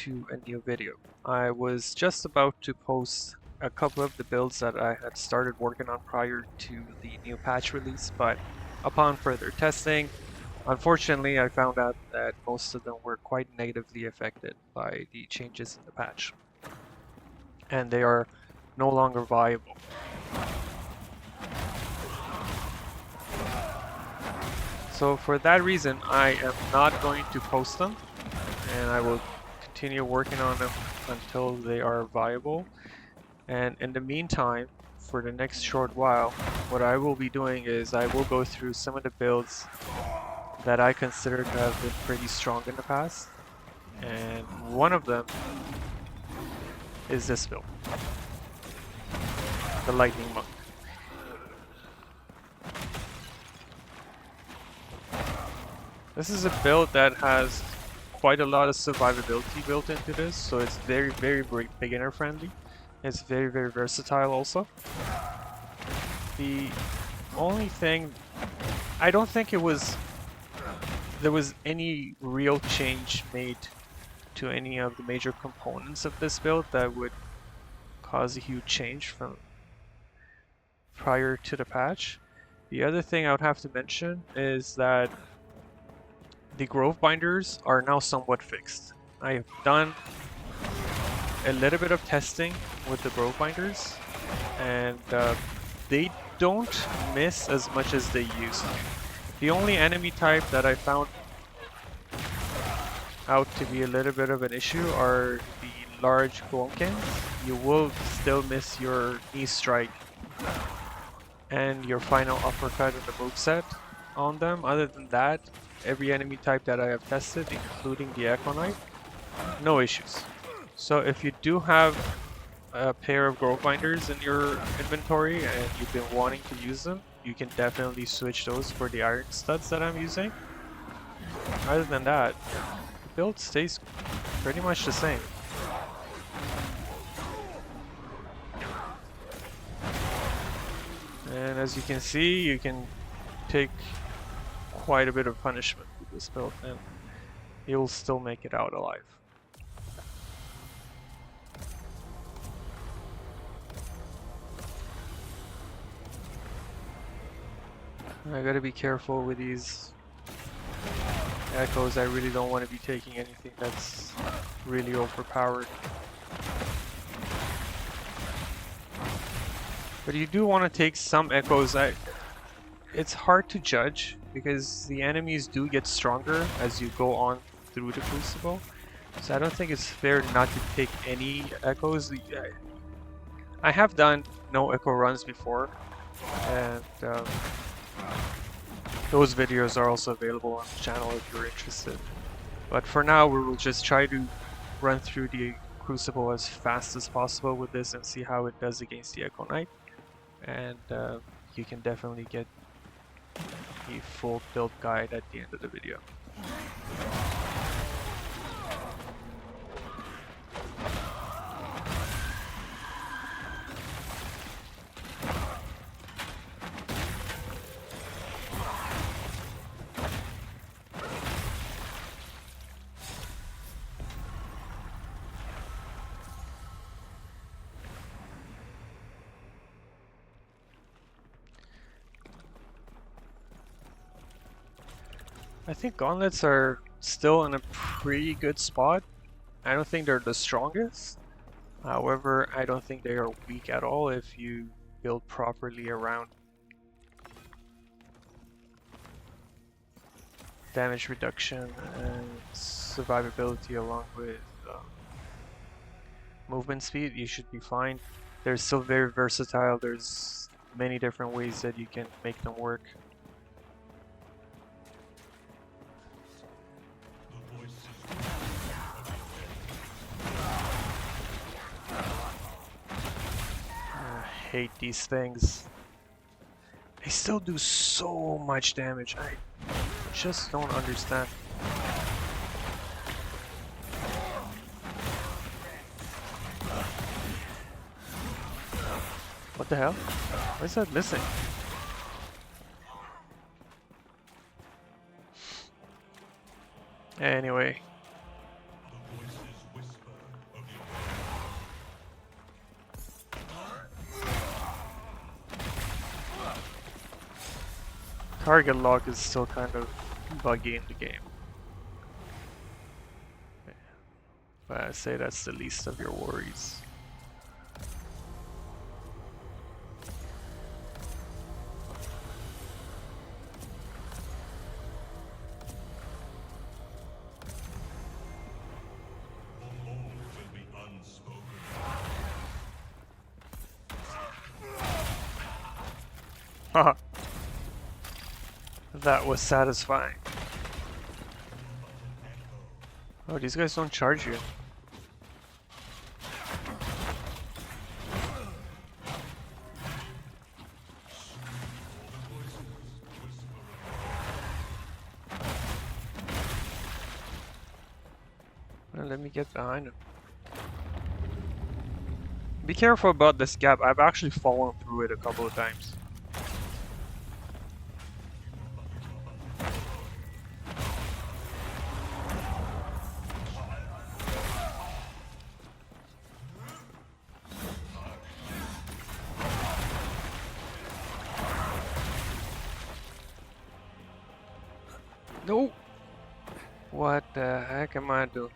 to a new video. I was just about to post a couple of the builds that I had started working on prior to the new patch release, but upon further testing, unfortunately I found out that most of them were quite negatively affected by the changes in the patch, and they are no longer viable. So for that reason, I am not going to post them, and I will continue working on them until they are viable. And in the meantime, for the next short while, what I will be doing is I will go through some of the builds that I consider to have been pretty strong in the past. And one of them is this build, the Lightning Monk. This is a build that has quite a lot of survivability built into this, so it's very beginner friendly. It's very versatile also. The only thing, I don't think there was any real change made to any of the major components of this build that would cause a huge change from prior to the patch. The other thing I would have to mention is that the growth binders are now somewhat fixed. I have done a little bit of testing with the growth binders, and they don't miss as much as they used to. The only enemy type that I found out to be a little bit of an issue are the large Gonkins. You will still miss your knee strike and your final uppercut in the moveset on them. Other than that, every enemy type that I have tested, including the Echo Knight, no issues. So if you do have a pair of growth binders in your inventory and you've been wanting to use them, you can definitely switch those for the iron studs that I'm using. Other than that, the build stays pretty much the same. And as you can see, you can take quite a bit of punishment with this build and you'll still make it out alive. I gotta be careful with these echoes. I really don't want to be taking anything that's really overpowered. But you do want to take some echoes. It's hard to judge because the enemies do get stronger as you go on through the Crucible. So I don't think it's fair not to take any echoes. I have done no echo runs before, and those videos are also available on the channel if you're interested. But for now, we will just try to run through the Crucible as fast as possible with this and see how it does against the Echo Knight. And you can definitely get the full build guide at the end of the video. I think gauntlets are still in a pretty good spot. I don't think they're the strongest. However, I don't think they are weak at all if you build properly around damage reduction and survivability along with movement speed. You should be fine. They're still very versatile. There's many different ways that you can make them work. I hate these things. They still do so much damage. I just don't understand. What the hell? Why is that missing? Anyway. Target lock is still kind of buggy in the game. But I'd say that's the least of your worries. Haha. That was satisfying. Oh, these guys don't charge you. Well, let me get behind him. Be careful about this gap. I've actually fallen through it a couple of times. No! What the heck am I doing?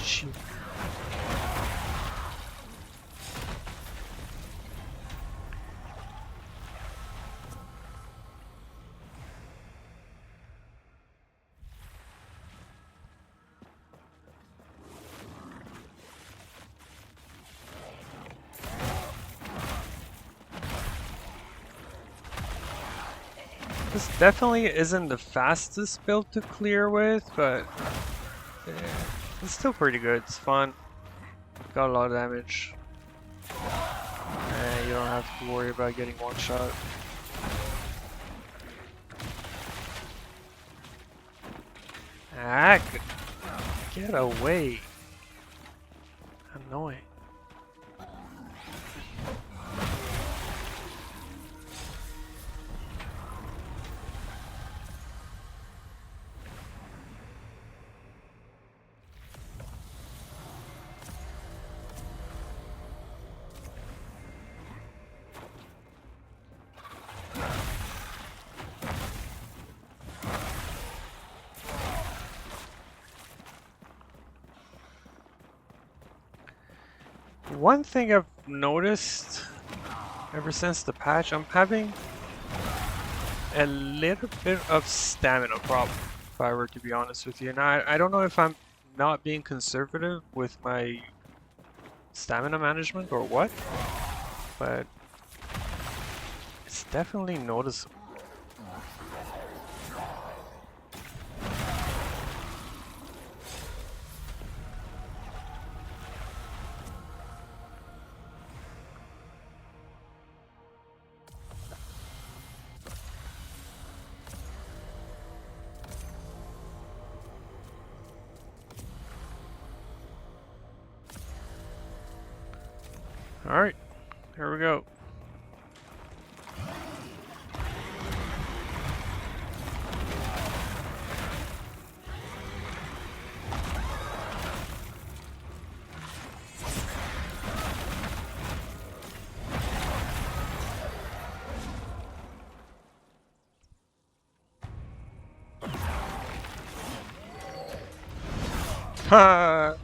Shoot. This definitely isn't the fastest build to clear with, but yeah, it's still pretty good. It's fun. Got a lot of damage. And you don't have to worry about getting one shot. Ah, get away. Annoying. One thing I've noticed ever since the patch, I'm having a little bit of stamina problem, if I were to be honest with you. And I don't know if I'm not being conservative with my stamina management or what, but it's definitely noticeable. Alright, here we go. Ha!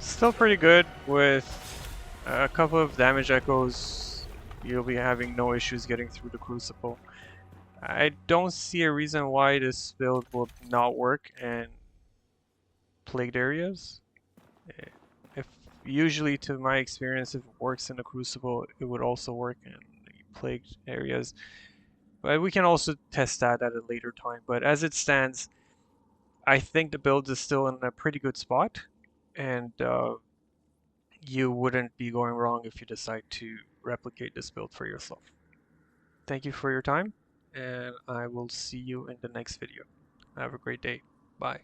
Still pretty good with a couple of damage echoes. You'll be having no issues getting through the Crucible. I don't see a reason why this build will not work in plagued areas. If usually, to my experience, if it works in the Crucible, it would also work in the plagued areas. But we can also test that at a later time. But as it stands, I think the build is still in a pretty good spot, and you wouldn't be going wrong if you decide to replicate this build for yourself. Thank you for your time, and I will see you in the next video. Have a great day. Bye.